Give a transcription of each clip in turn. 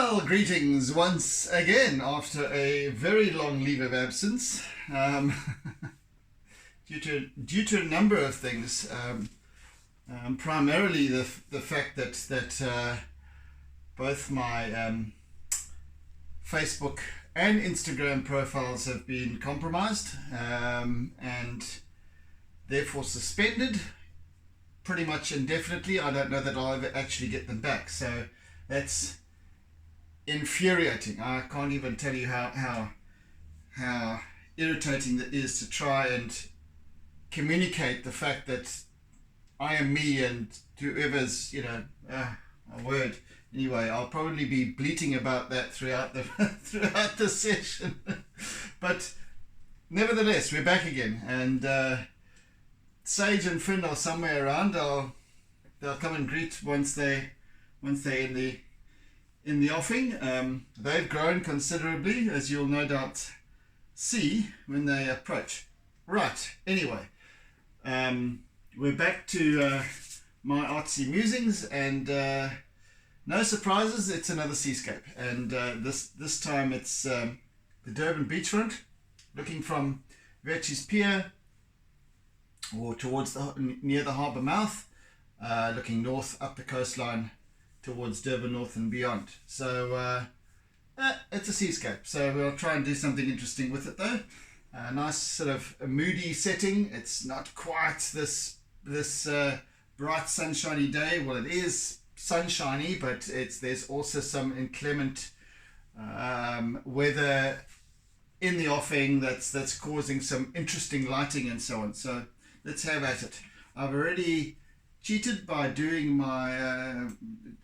Well, greetings once again after a very long leave of absence, due to a number of things. Primarily the fact that both my Facebook and Instagram profiles have been compromised and therefore suspended pretty much indefinitely. I don't know that I'll ever actually get them back, so that's infuriating. I can't even tell you how irritating that is to try and communicate the fact that I am me and whoever's, a word. Anyway, I'll probably be bleating about that throughout the session. But nevertheless, we're back again, and Sage and Finn are somewhere around. They'll come and greet once they're in the offing. They've grown considerably, as you'll no doubt see when they approach. Right, anyway, we're back to my Artsy Musings, and no surprises, it's another seascape. And this time it's the Durban beachfront, looking from Vetch's Pier, or towards near the harbour mouth, looking north up the coastline towards Durban North and beyond. So it's a seascape, so we'll try and do something interesting with it though. A nice sort of a moody setting. It's not quite this bright sunshiny day. Well, it is sunshiny, but there's also some inclement weather in the offing that's causing some interesting lighting and so on. So let's have at it. I've already cheated by doing my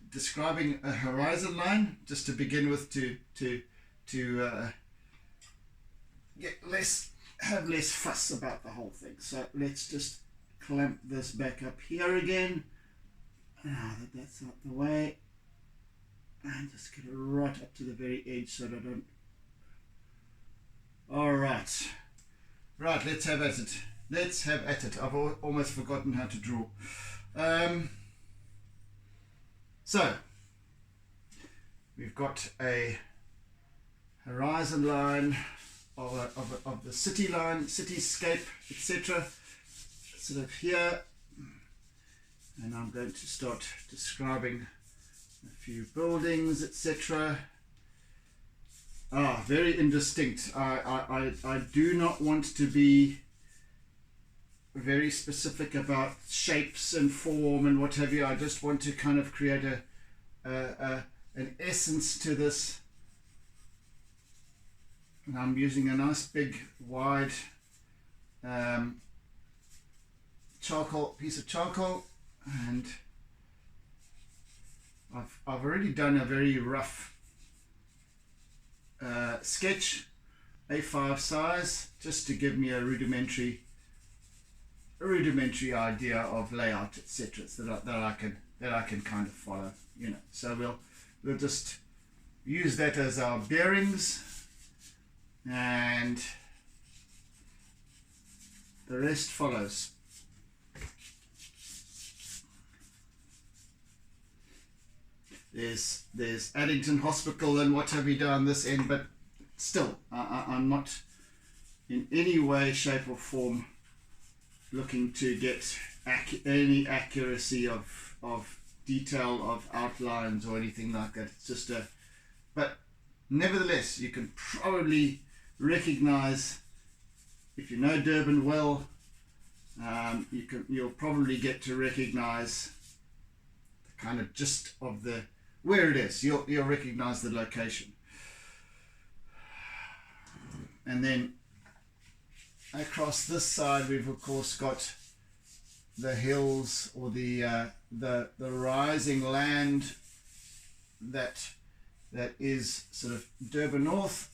describing a horizon line, just to begin with, to have less fuss about the whole thing. So let's just clamp this back up here again. Now that that's out the way, and just get it right up to the very edge so that I don't. All right, let's have at it. Let's have at it. I've almost forgotten how to draw. So we've got a horizon line of the city line, cityscape, etc. sort of here, and I'm going to start describing a few buildings, etc. Very indistinct. I do not want to be very specific about shapes and form and what have you. I just want to kind of create an essence to this. And I'm using a nice big wide piece of charcoal, and I've already done a very rough sketch, A5 size, just to give me a rudimentary idea of layout, etc. So that I can kind of follow, So we'll just use that as our bearings, and the rest follows. There's Addington Hospital and what have you down this end, but still I'm not in any way, shape or form looking to get any accuracy of detail of outlines or anything like that. It's just but nevertheless, you can probably recognize, if you know Durban well, you'll probably get to recognize the kind of gist of where it is. You'll recognize the location, and then across this side we've of course got the hills, or the rising land that is sort of Durban North.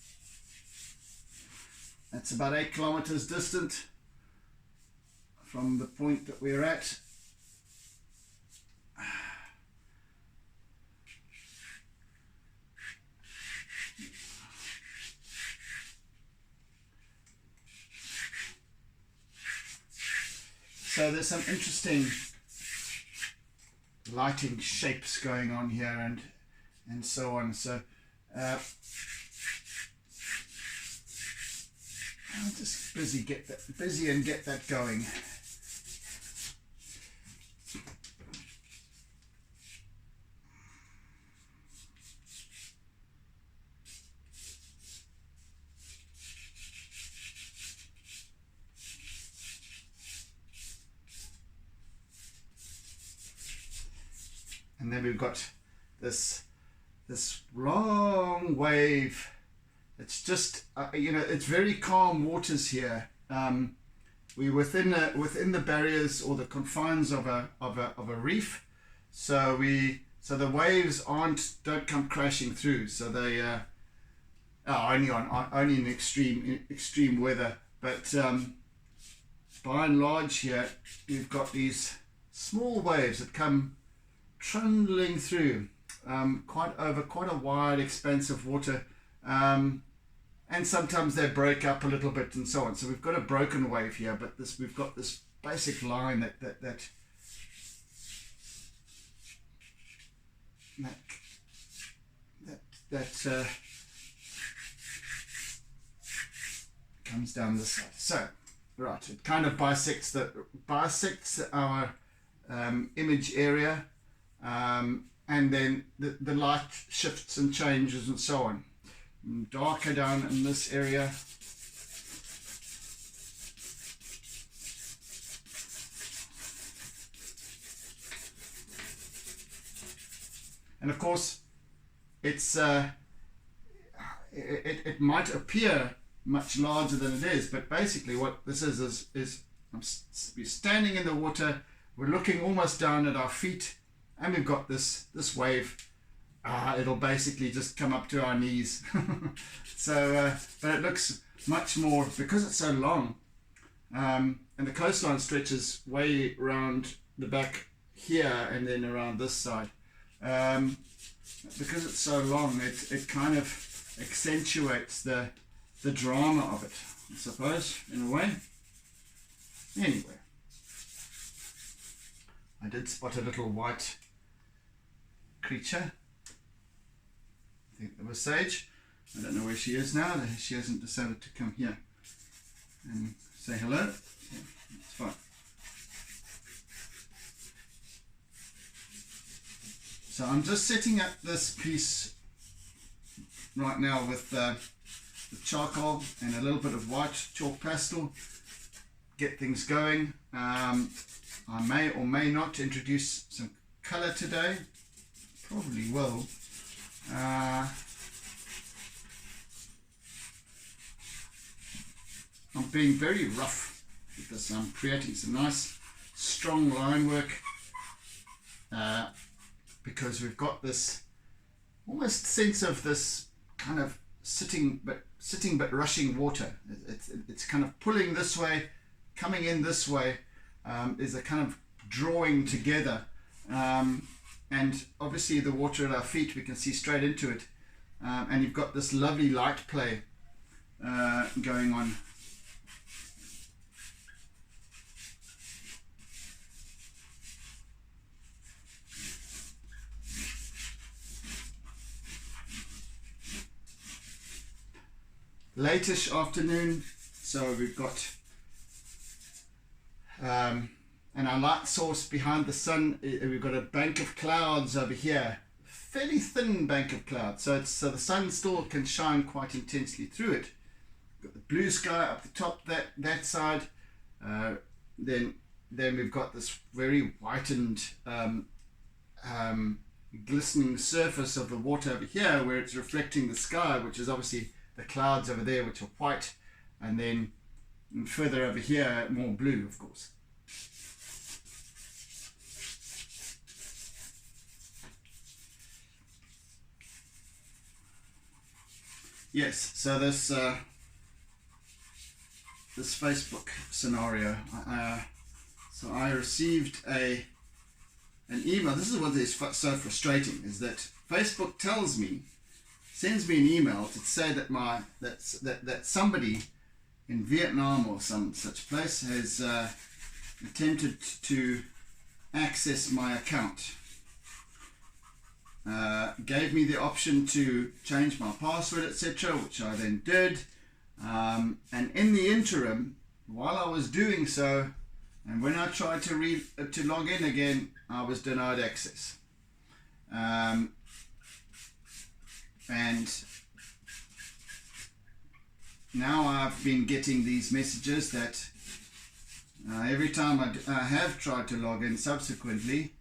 That's about 8 kilometers distant from the point that we're at. So there's some interesting lighting shapes going on here and so on. So I'll just busy and get that going. And then we've got this long wave. It's just it's very calm waters here. We're within the barriers or the confines of a reef, so the waves don't come crashing through. So they are only in extreme weather. But by and large here, you've got these small waves that come trundling through quite a wide expanse of water, and sometimes they break up a little bit and so on. So we've got a broken wave here, but we've got this basic line that comes down this side. So right, it kind of bisects our image area, and then the light shifts and changes and so on. Darker down in this area. And of course, it's it might appear much larger than it is, but basically what this is we're standing in the water, we're looking almost down at our feet, and we've got this wave. It'll basically just come up to our knees. So, but it looks much more, because it's so long, and the coastline stretches way around the back here and then around this side. Because it's so long, it kind of accentuates the drama of it, I suppose, in a way. Anyway, I did spot a little white creature. I think that was Sage. I don't know where she is now. She hasn't decided to come here and say hello. Yeah, it's fine. So I'm just setting up this piece right now with charcoal and a little bit of white chalk pastel. Get things going. I may or may not introduce some colour today. Probably will. I'm being very rough with this. I'm creating some nice strong line work, because we've got this almost sense of this kind of sitting but rushing water. It's kind of pulling this way, coming in this way. Is a kind of drawing together, and obviously the water at our feet, we can see straight into it, and you've got this lovely light play going on. Latish afternoon, so we've got and our light source behind the sun. We've got a bank of clouds over here, fairly thin bank of clouds, so the sun still can shine quite intensely through it. Got the blue sky up the top, that side. Then we've got this very whitened glistening surface of the water over here, where it's reflecting the sky, which is obviously the clouds over there, which are white, and then further over here more blue, of course. Yes, so this Facebook scenario. So I received an email. This is what is so frustrating, is that Facebook sends me an email to say that that somebody in Vietnam or some such place has attempted to access my account. gave me the option to change my password, etc., which I then did. And in the interim, while I was doing so, and when I tried to log in again, I was denied access. And now I've been getting these messages that every time I have tried to log in subsequently,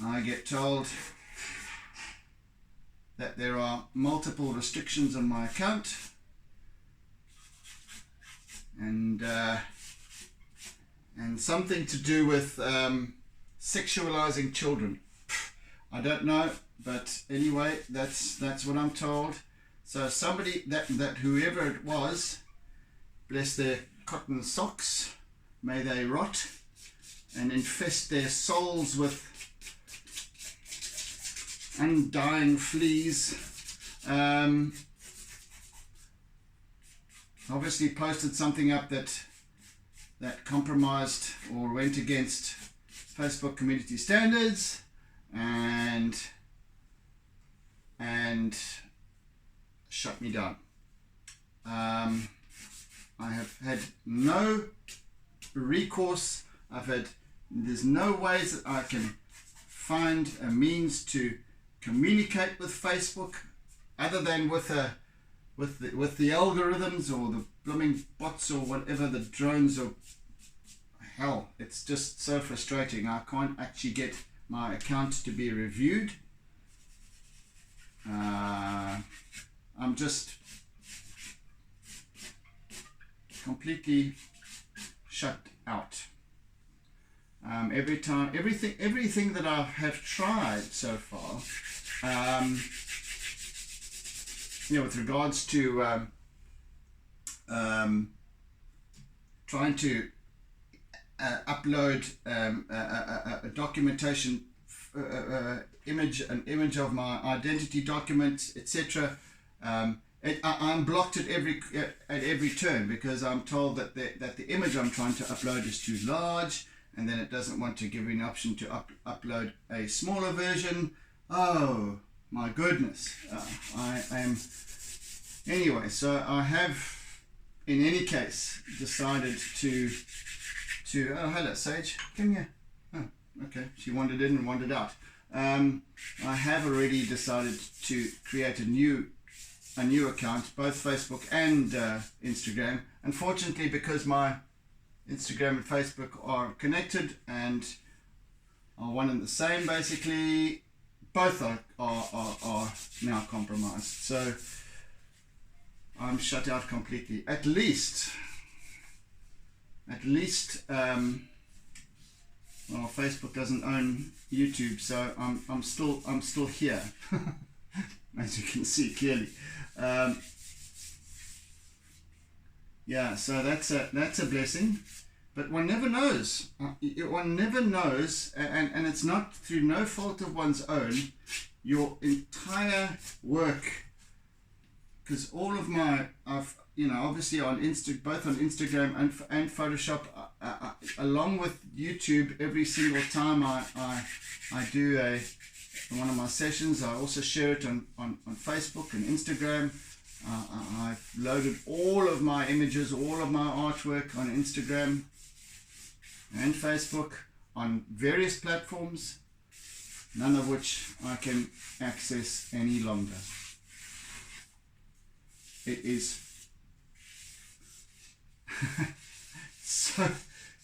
I get told that there are multiple restrictions on my account, and something to do with sexualizing children. I don't know, but anyway, that's what I'm told. So somebody that whoever it was, bless their cotton socks, may they rot and infest their souls with undying fleas. Obviously posted something up that compromised or went against Facebook community standards, and shut me down. I have had no recourse. There's no ways that I can find a means to communicate with Facebook other than with the algorithms or the blooming bots or whatever, the drones, or hell, it's just so frustrating. I can't actually get my account to be reviewed. I'm just completely shut out. Everything that I have tried so far, with regards to trying to upload a documentation, an image of my identity document, etc. I'm blocked at every turn because I'm told that the image I'm trying to upload is too large, and then it doesn't want to give me an option to upload a smaller version. Oh my goodness. I am anyway, so I have in any case decided to oh, hello Sage, come here. Oh, okay, she wandered in and wandered out. I have already decided to create a new account, both Facebook and Instagram. Unfortunately, because my Instagram and Facebook are connected and are one and the same, basically, both are now compromised. So I'm shut out completely. At least, well, Facebook doesn't own YouTube, so I'm still here, as you can see clearly. Yeah, so that's a blessing, but one never knows. One never knows, and it's not through no fault of one's own. Your entire work, because all of my, obviously on both on Instagram and Photoshop, along with YouTube, every single time I do one of my sessions, I also share it on Facebook and Instagram. I've loaded all of my images, all of my artwork on Instagram and Facebook on various platforms, none of which I can access any longer. It is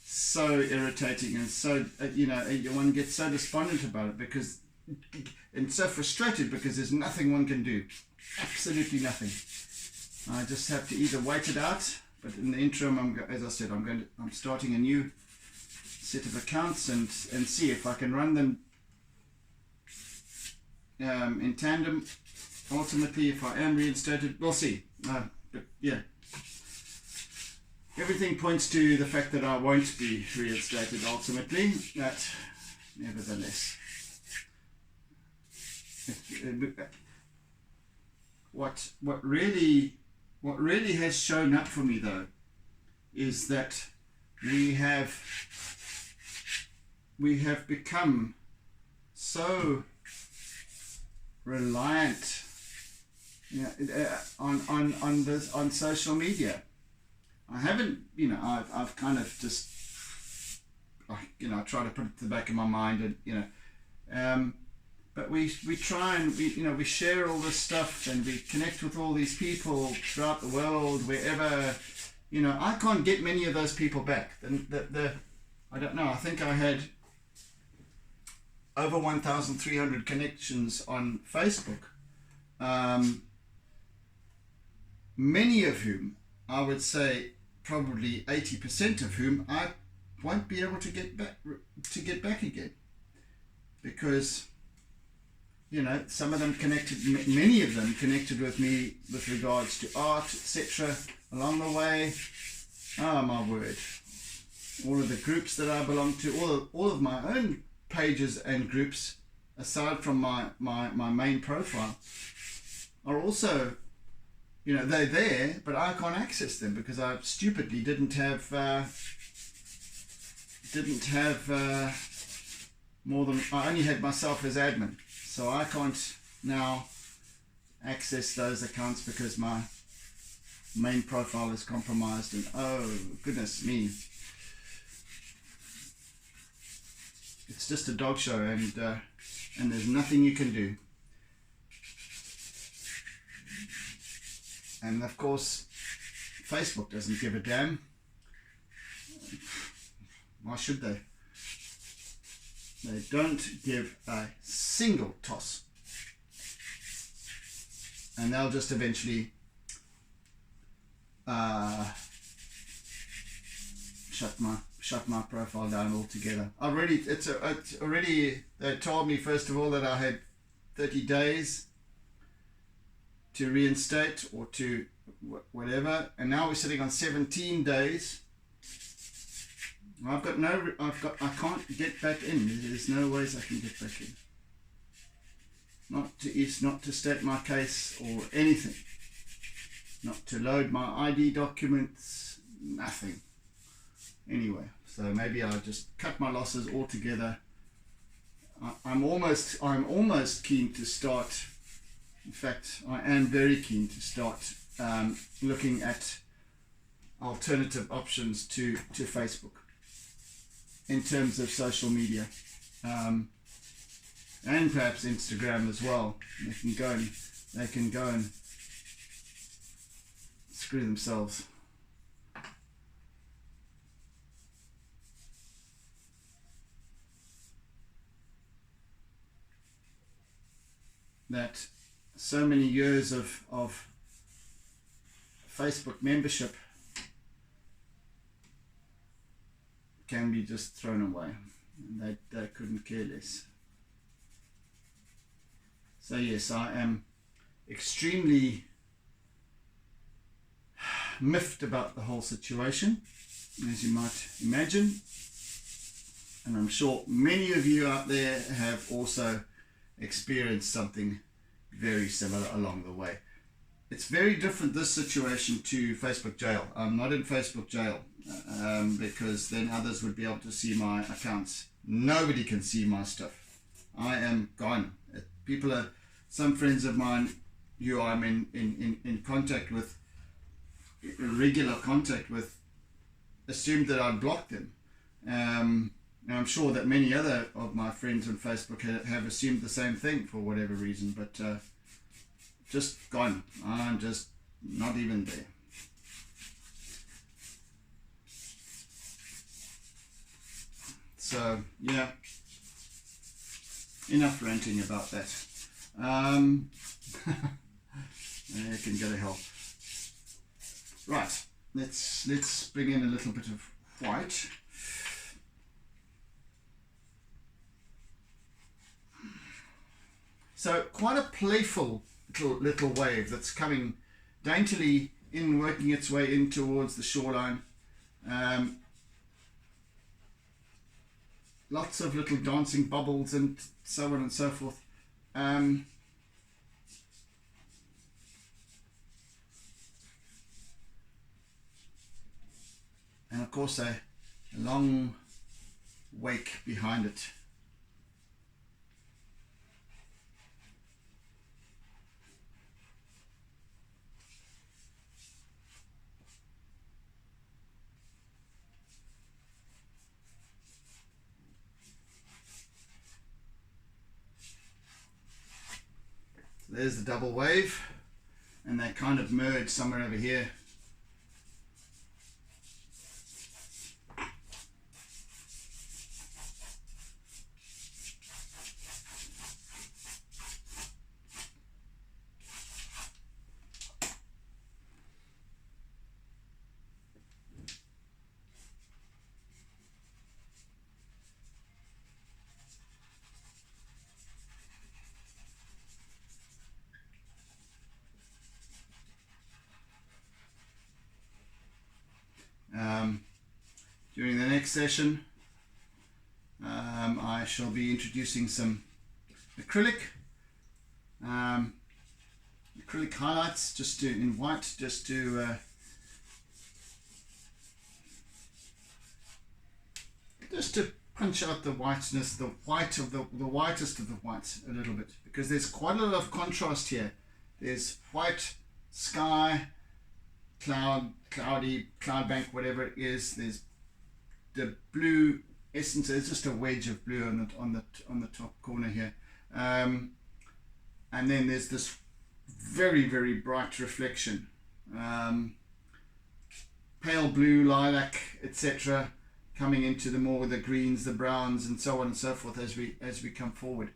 so irritating, and so one gets so despondent about it and so frustrated because there's nothing one can do, absolutely nothing. I just have to either wait it out, but in the interim, as I said, I'm starting a new set of accounts and see if I can run them in tandem. Ultimately, if I am reinstated, we'll see. But yeah, everything points to the fact that I won't be reinstated ultimately. But nevertheless, what really has shown up for me though is that we have become so reliant, you know, on social media. I haven't, you know, I've kind of just, you know, I try to put it to the back of my mind, and you know, but we try and we share all this stuff, and we connect with all these people throughout the world, wherever, you know. I can't get many of those people back. I don't know. I think I had over 1,300 connections on Facebook. Many of whom, I would say probably 80% of whom, I won't be able to get back again, because, you know, some of them many of them connected with me with regards to art, etc. along the way. Oh my word. All of the groups that I belong to, all of my own pages and groups, aside from my main profile, are also, you know, they're there, but I can't access them because I stupidly didn't have more than, I only had myself as admin. So I can't now access those accounts because my main profile is compromised, and oh goodness me, it's just a dog show, and there's nothing you can do. And of course, Facebook doesn't give a damn. Why should they? They don't give a single toss. And they'll just eventually shut my profile down altogether. It's already, they told me first of all that I had 30 days to reinstate or to whatever, and now we're sitting on 17 days. I can't get back in. There's no ways I can get back in. Not to state my case or anything. Not to load my ID documents. Nothing. Anyway, so maybe I'll just cut my losses altogether. I'm almost keen to start. In fact, I am very keen to start looking at alternative options to Facebook in terms of social media, and perhaps Instagram as well. They can go and screw themselves. That so many years of Facebook membership can be just thrown away. They couldn't care less. So yes, I am extremely miffed about the whole situation, as you might imagine. And I'm sure many of you out there have also experienced something very similar along the way. It's very different, this situation, to Facebook jail. I'm not in Facebook jail because then others would be able to see my accounts. Nobody can see my stuff. I am gone. Some friends of mine who I'm in contact with, regular contact with, assumed that I'd blocked them. And I'm sure that many other of my friends on Facebook have assumed the same thing for whatever reason, but just gone. I'm just not even there. So yeah, enough ranting about that. I can go to hell. Right, let's bring in a little bit of white. So quite a playful little wave that's coming daintily in, working its way in towards the shoreline. Lots of little dancing bubbles and so on and so forth. And of course a long wake behind it. So there's the double wave, and they kind of merge somewhere over here. During the next session, I shall be introducing some acrylic highlights, in white, just to punch out the whiteness, the whitest of the whites a little bit, because there's quite a lot of contrast here. There's white sky, cloudy, cloud bank, whatever it is. There's the blue essence. It's just a wedge of blue on the top corner here, and then there's this very, very bright reflection, pale blue, lilac, etc., coming into the greens, the browns, and so on and so forth as we come forward.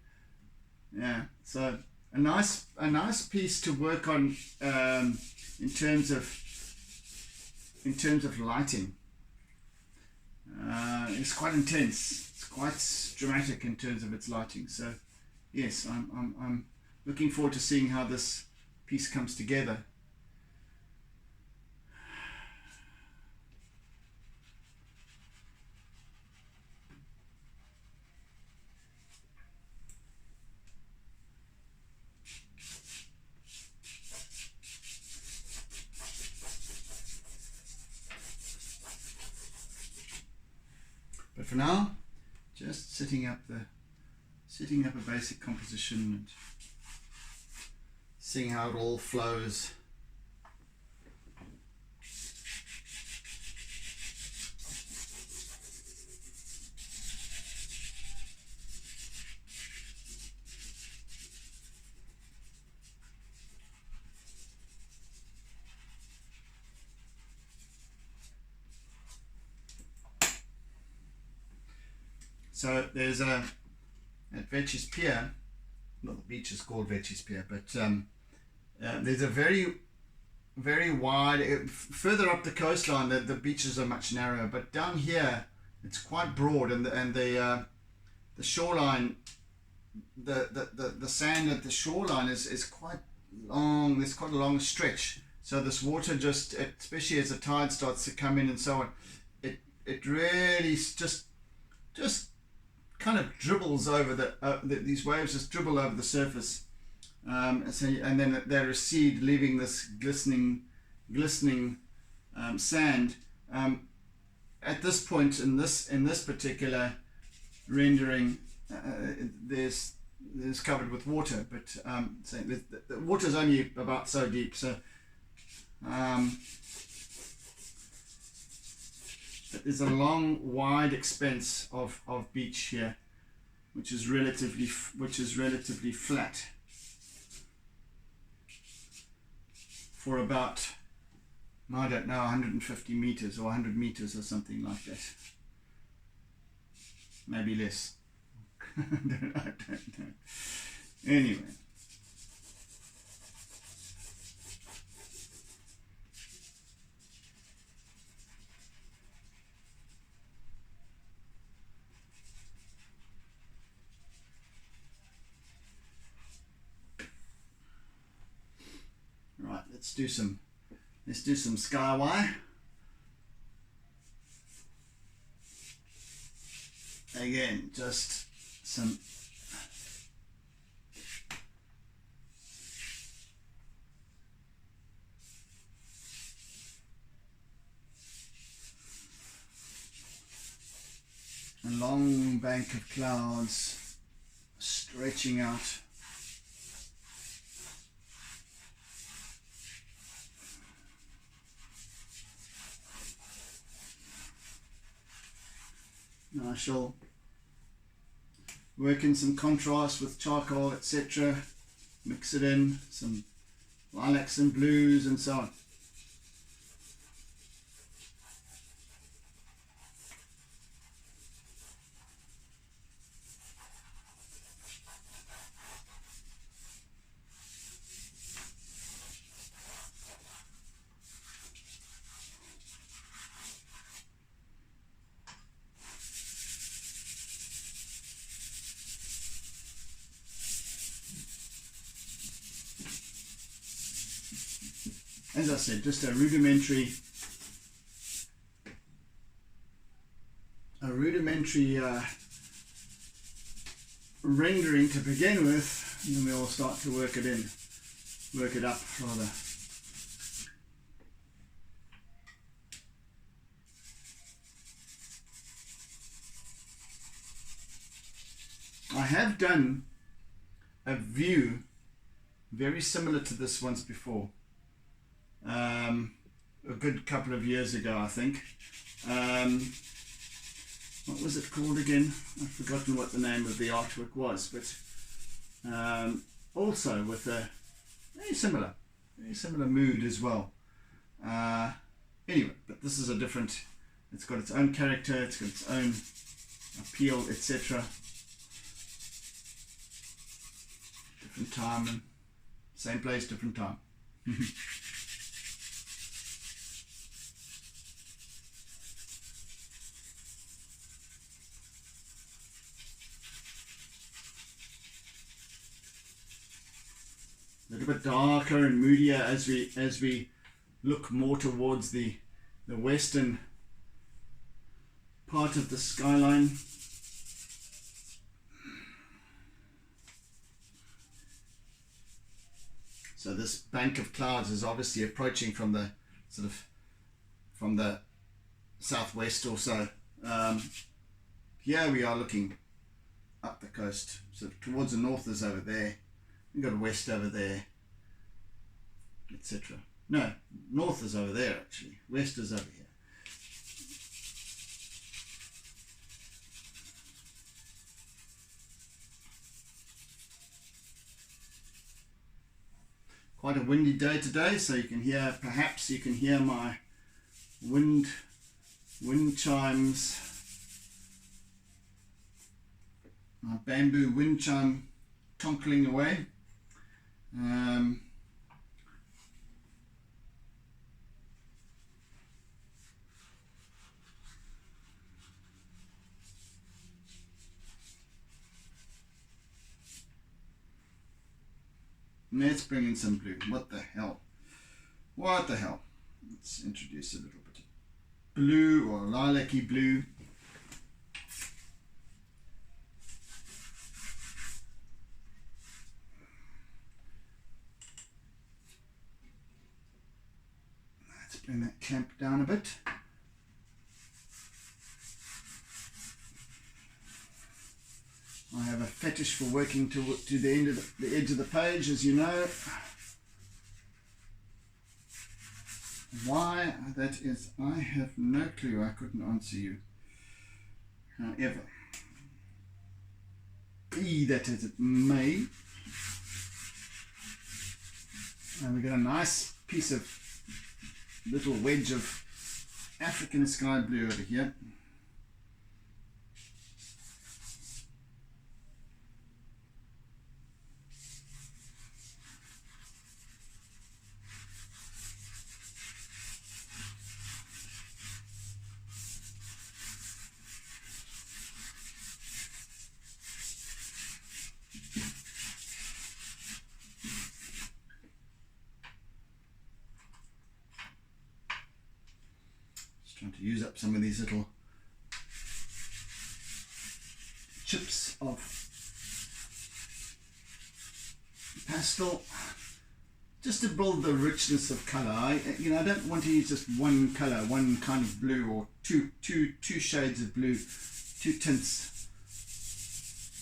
Yeah, so a nice piece to work on in terms of lighting. It's quite intense. It's quite dramatic in terms of its lighting. So yes, I'm looking forward to seeing how this piece comes together. But for now, just setting up a basic composition and seeing how it all flows. So there's at Vetch's Pier, well, the beach is called Vetch's Pier, but there's a very, very wide, further up the coastline the beaches are much narrower, but down here it's quite broad, and the shoreline, the sand at the shoreline is quite long. There's quite a long stretch, so this water just, especially as the tide starts to come in and so on, it really just kind of dribbles over these waves just dribble over the surface, and then they recede, leaving this glistening sand. At this point in this particular rendering, there's covered with water, but so the water is only about so deep, so there's a long, wide expanse of beach here, which is relatively flat for about, I don't know, 150 meters or 100 meters or something like that. Maybe less. I don't know. Anyway. Right, let's do some skywire. Again, just some a long bank of clouds stretching out. Now I shall work in some contrast with charcoal, etc., mix it in, some lilacs and blues and so on. As I said, just a rudimentary rendering to begin with, and then we'll start to work it up rather. I have done a view very similar to this once before. A good couple of years ago, I think. What was it called again? I've forgotten what the name of the artwork was, but also with a very similar mood as well. Anyway, but this is a different, it's got its own character, it's got its own appeal, etc. Different time, and same place, different time. A little bit darker and moodier as we look more towards the western part of the skyline. So this bank of clouds is obviously approaching from the southwest or so. Here we are looking up the coast, so towards the north is over there. We've got west over there, etc. No, north is over there actually. West is over here. Quite a windy day today, so you can hear, perhaps you can hear my wind chimes, my bamboo wind chime tonkling away. Let's bring in some blue. What the hell? What the hell? Let's introduce a little bit of blue or lilac-y blue. Let's bring that clamp down a bit. I have a fetish for working to the end of the edge of the page, as you know. Why that is, I have no clue. I couldn't answer you. However, be that as it may, and we got a nice piece of little wedge of African sky blue over here. Trying to use up some of these little chips of pastel just to build the richness of color. I don't want to use just one color, one kind of blue, or two shades of blue, two tints.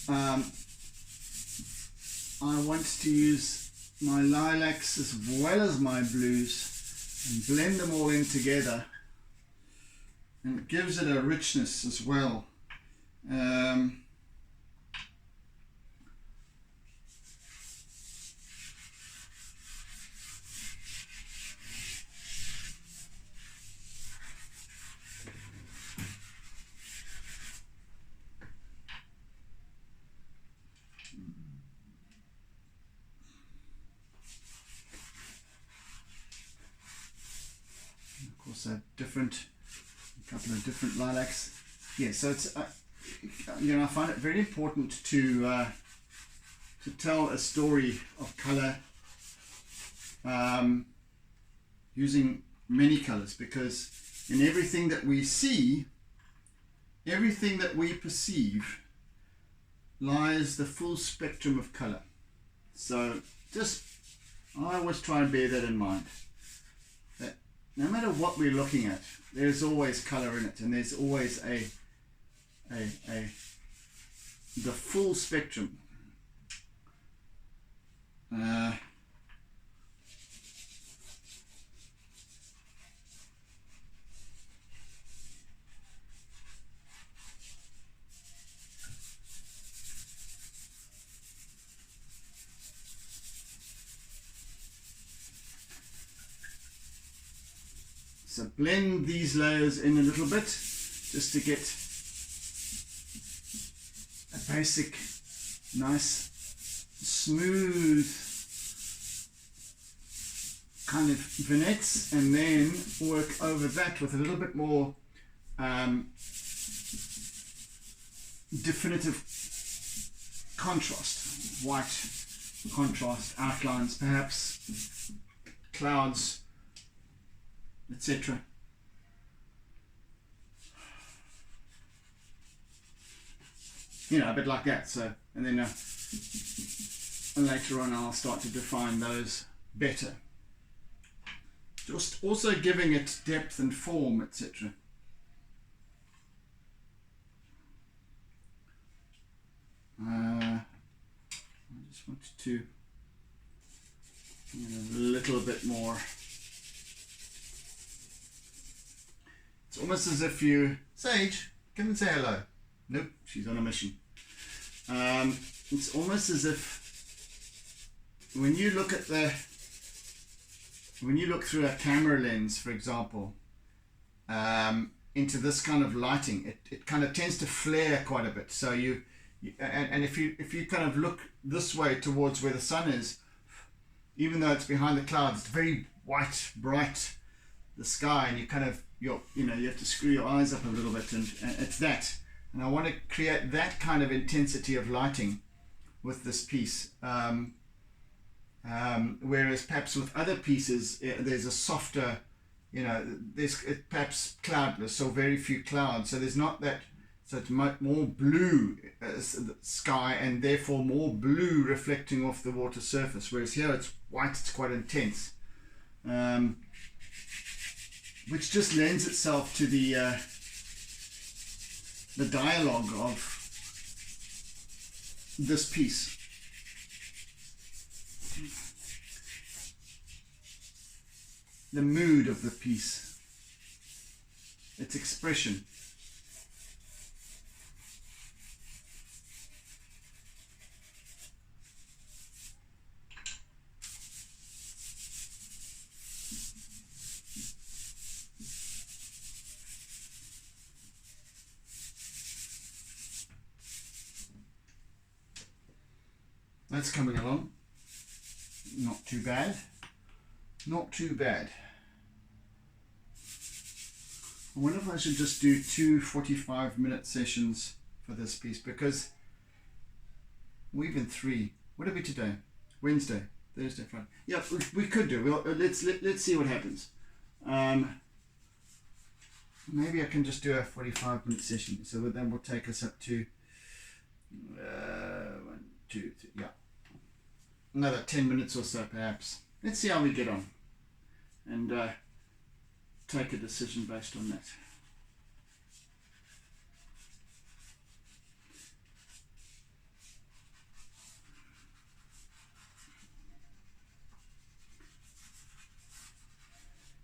I want to use my lilacs as well as my blues and blend them all in together. And it gives it a richness as well. also different, a couple of different lilacs. Yeah, so it's you know, I find it very important to tell a story of color using many colors, because in everything that we see, everything that we perceive, lies the full spectrum of color. So just, I always try and bear that in mind, that no matter what we're looking at, there's always color in it, and there's always the full spectrum. So blend these layers in a little bit just to get a basic, nice, smooth kind of vignettes, and then work over that with a little bit more definitive contrast, white contrast, outlines perhaps, clouds, etc. You know, a bit like that. So, and then later on I'll start to define those better. Just also giving it depth and form, etc. I just wanted to a little bit more. It's almost as if you, Sage, come and say hello. Nope, she's on a mission. It's almost as if when you look at when you look through a camera lens, for example, into this kind of lighting, it kind of tends to flare quite a bit. So and if you kind of look this way towards where the sun is, even though it's behind the clouds, it's very white, bright, the sky, and you kind of you have to screw your eyes up a little bit, and it's that. And I want to create that kind of intensity of lighting with this piece. Whereas perhaps with other pieces, there's a softer, there's perhaps cloudless or very few clouds. So there's not that, so it's more blue sky, and therefore more blue reflecting off the water surface. Whereas here it's white, it's quite intense. Which just lends itself to the dialogue of this piece. The mood of the piece, its expression. That's coming along. Not too bad. Not too bad. I wonder if I should just do 2 45-minute sessions for this piece, because we're even 3. What are we today? Wednesday, Thursday, Friday. Yeah, we could do. Let's see what happens. Maybe I can just do a 45-minute session. So then we'll take us up to 1, 2, 3. Yeah, another 10 minutes or so, perhaps. Let's see how we get on, and take a decision based on that.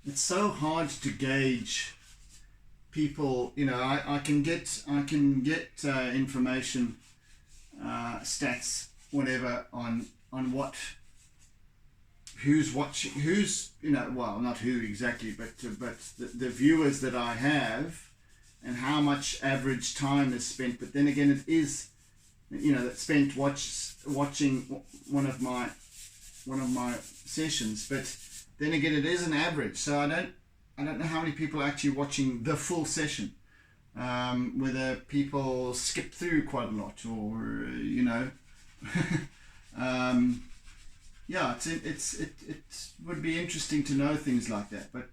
It's so hard to gauge people. I can get information, stats, whatever, on what, who's watching, well, not who exactly, but the viewers that I have, and how much average time is spent. But then again, it is, that's spent watching one of my sessions. But then again, it is an average. So I don't know how many people are actually watching the full session. Whether people skip through quite a lot, or you know, yeah, it would be interesting to know things like that. But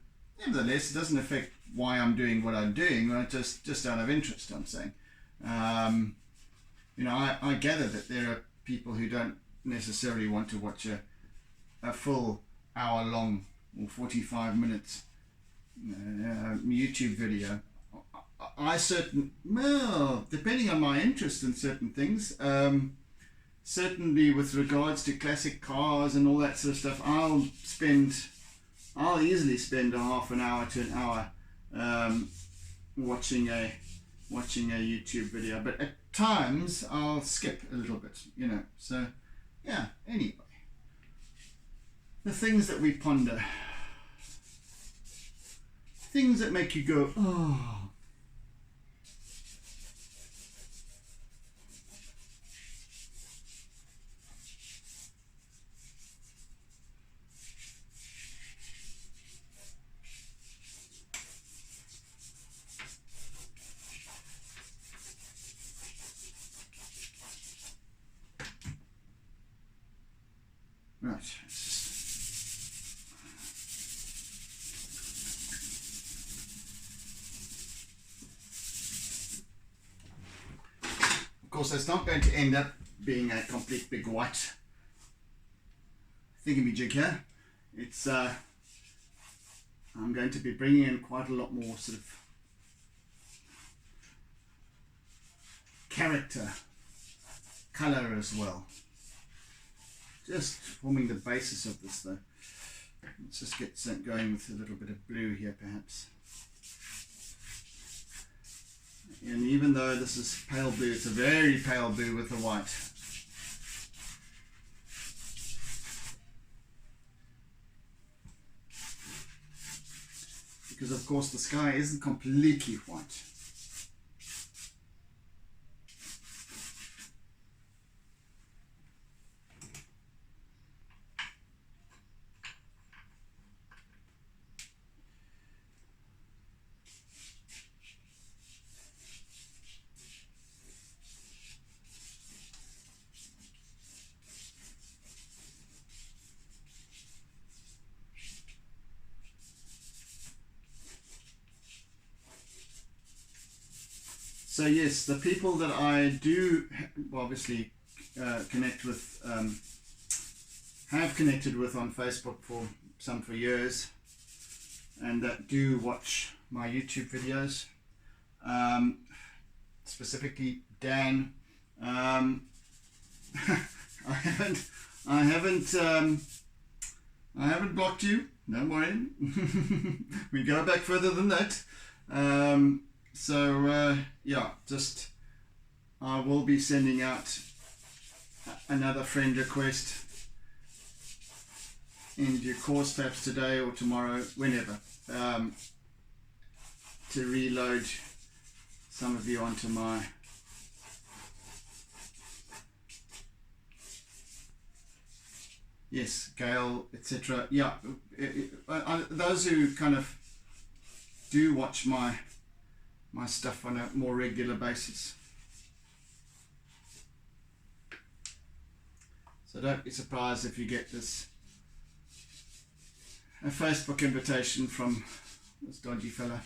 nevertheless, it doesn't affect why I'm doing what I'm doing. Right? Just out of interest, I'm saying. You know, I gather that there are people who don't necessarily want to watch a full hour long or 45 minutes YouTube video. Well, depending on my interest in certain things, certainly with regards to classic cars and all that sort of stuff, I'll easily spend a half an hour to an hour watching a YouTube video. But at times I'll skip a little bit, you know. So yeah. Anyway, the things that we ponder, things that make you go, oh. Right. Of course, that's not going to end up being a complete big white thingamajig here. It's I'm going to be bringing in quite a lot more sort of character, color as well. Just forming the basis of this though. Let's just get going with a little bit of blue here perhaps. And even though this is pale blue, it's a very pale blue with the white. Because of course the sky isn't completely white. So yes, the people that I do obviously connect with, have connected with on Facebook for years, and that do watch my YouTube videos, specifically Dan. I haven't blocked you. Don't worry. We go back further than that. So yeah, just I will be sending out another friend request in due course, perhaps today or tomorrow, whenever, to reload some of you onto my yes, Gail, etc. Yeah, those who kind of do watch my stuff on a more regular basis. So don't be surprised if you get a Facebook invitation from this dodgy fella.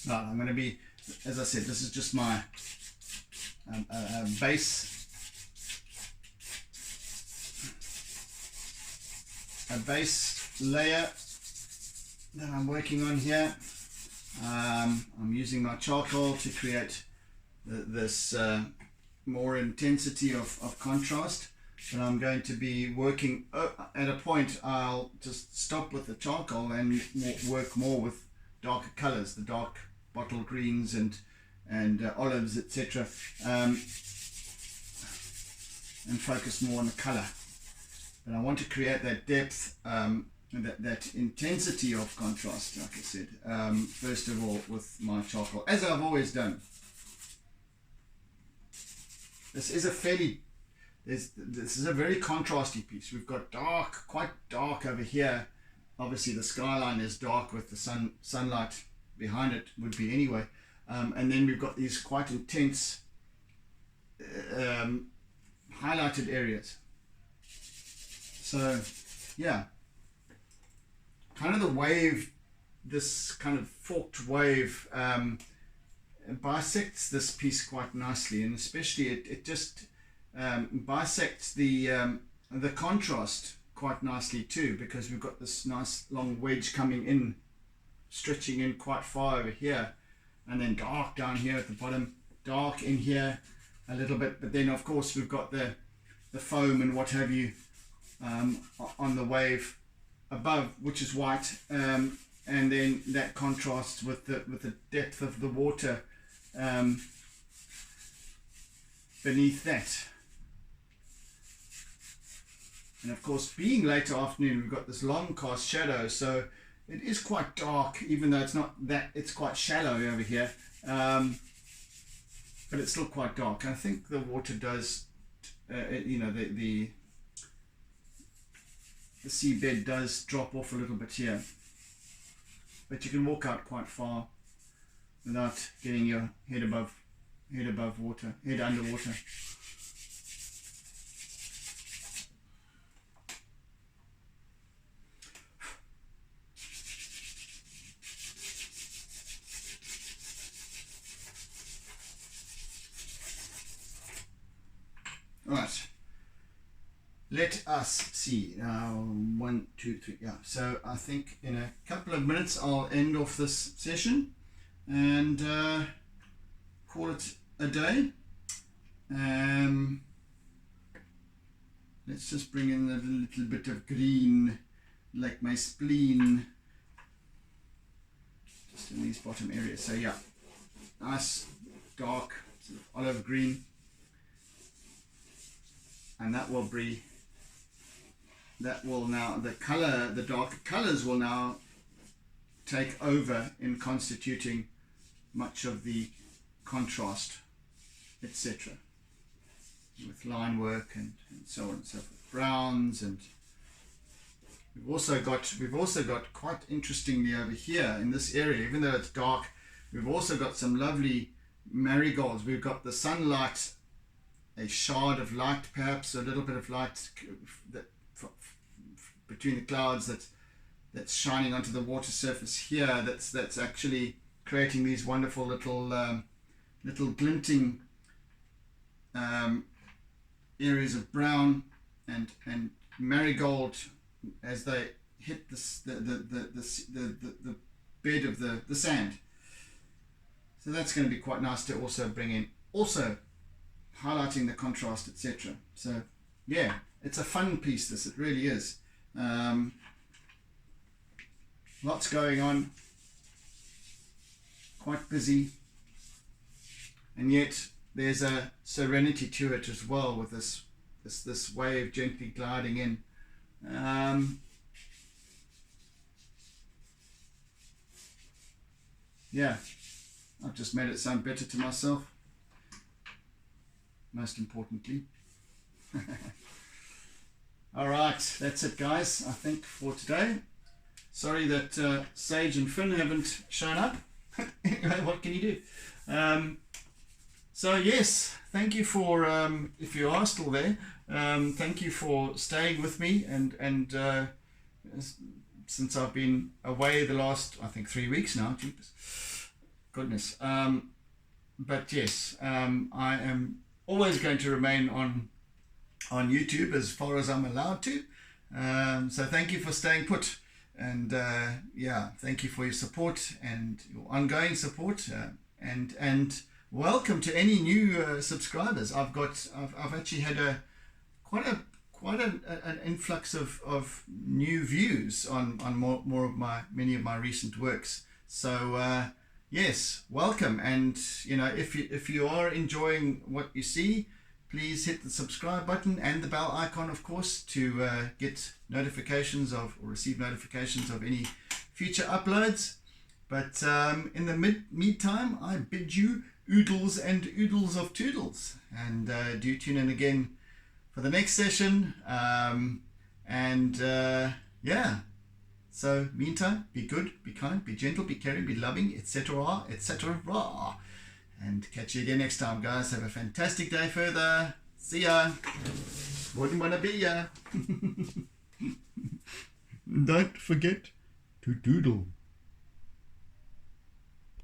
No, I'm going to be, as I said, this is just my base, a base layer that I'm working on here. I'm using my charcoal to create this more intensity of contrast. but I'm going to be working at a point. I'll just stop with the charcoal and work more with darker colors, the dark bottle greens and olives, etc., and focus more on the color. But I want to create that depth, that intensity of contrast, like I said, first of all with my charcoal, as I've always done. This is a this is a very contrasty piece. We've got dark, quite dark over here. Obviously the skyline is dark with the sunlight behind it, would be anyway. And then we've got these quite intense highlighted areas. So yeah, kind of the wave, this kind of forked wave bisects this piece quite nicely, and especially it just bisects the contrast quite nicely too, because we've got this nice long wedge coming in, stretching in quite far over here, and then dark down here at the bottom, dark in here a little bit, but then of course we've got the foam and what have you on the wave above, which is white, and then that contrasts with the depth of the water beneath that. And of course, being late afternoon, we've got this long cast shadow, so it is quite dark, even though it's not that, it's quite shallow over here, but it's still quite dark. I think the water does, you know, the seabed does drop off a little bit here, but you can walk out quite far without getting your head above water, head underwater. Right, let us see now. 1, 2, 3. Yeah, so I think in a couple of minutes I'll end off this session and call it a day. Let's just bring in a little bit of green, like my spleen, just in these bottom areas. So yeah, nice dark sort of olive green. And that will now, the darker colors will now take over in constituting much of the contrast, etc., with line work and so on and so forth. Browns, and we've also got quite interestingly over here in this area, even though it's dark, we've also got some lovely marigolds. We've got the sunlight, a shard of light, perhaps a little bit of light that between the clouds that's shining onto the water surface here. That's actually creating these wonderful little glinting areas of brown and marigold as they hit the bed of the sand. So that's going to be quite nice to also bring in, also highlighting the contrast, etc. So yeah, it's a fun piece, this, it really is. Lots going on, quite busy, and yet there's a serenity to it as well, with this wave gently gliding in. Yeah, I've just made it sound better to myself, most importantly. All right, that's it, guys, I think, for today. Sorry that Sage and Finn haven't shown up. Anyway, what can you do? So yes, thank you for, if you are still there, thank you for staying with me, and since I've been away the last, I think, 3 weeks now, jeepers, goodness. But yes, I am always going to remain on YouTube as far as I'm allowed to. So thank you for staying put, and yeah, thank you for your support and your ongoing support, and welcome to any new subscribers. I've actually had an influx of new views on more of many of my recent works. So yes, welcome. And if you are enjoying what you see, please hit the subscribe button and the bell icon, of course, to get notifications of or receive notifications of any future uploads. But in the meantime, I bid you oodles and oodles of toodles, and do tune in again for the next session. Yeah, so meantime, be good, be kind, be gentle, be caring, be loving, etc., etc. And catch you again next time, guys. Have a fantastic day further. See ya. Wouldn't want to be ya. Don't forget to doodle.